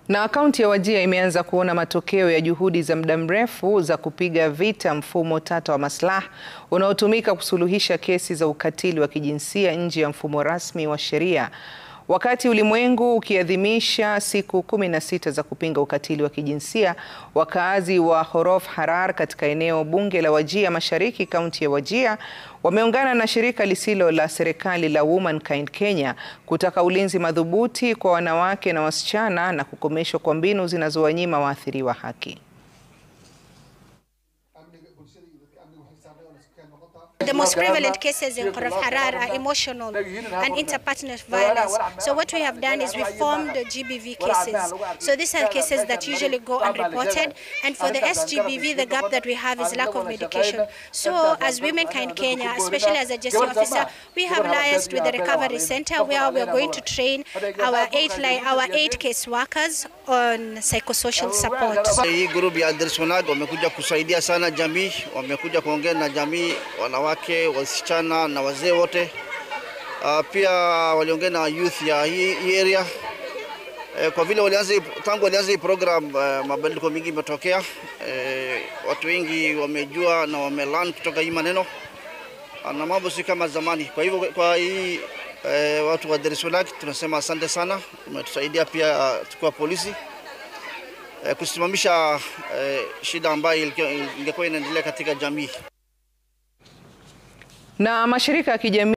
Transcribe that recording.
Na kaunti ya Wajir imeanza kuona matokeo ya juhudi za muda mrefu za kupiga vita mfumo tata wa maslaha unaotumika kusuluhisha kesi za ukatili wa kijinsia nje ya mfumo rasmi wa sheria. Wakati ulimwengu ukiadhimisha siku 16 za kupinga ukatili wa kijinsia, wakaazi wa Horof Harar katika eneo bunge la Wajir Mashariki, kaunti ya Wajir, wameungana na shirika lisilo la serikali la Womankind Kenya kutaka ulinzi madhubuti kwa wanawake na wasichana na kukomeshwa kwa mbinu zinazowanyima waathiriwa haki. The most prevalent cases in Horof Harar are emotional and interpartner violence. So what we have done is we formed the GBV cases. So these are cases that usually go unreported, and for the SGBV the gap that we have is lack of medication. So as Womankind Kenya, especially as a JC officer, we have liaised with the recovery center where we are going to train our eight case workers on psychosocial support. Hii group ya Adresonag wamekuja kusaidia sana jamii, wamekuja kuongea na jamii, wanawake, wasichana na wazee wote. Pia waliongea na youth ya hii area. Kwa vile tangu walianza hii program, mabadiliko mengi yametokea. Watu wengi wamejua na wamelearn kutoka hii maneno. Na mambo si kama zamani. Kwa hivyo kwa hii watu wa Adresonag tunasema asante sana. Umetusaidia pia tukua polisi kusimamisha shida ambayo ingekuwa inaendelea katika jamii. Na mashirika ya kijamii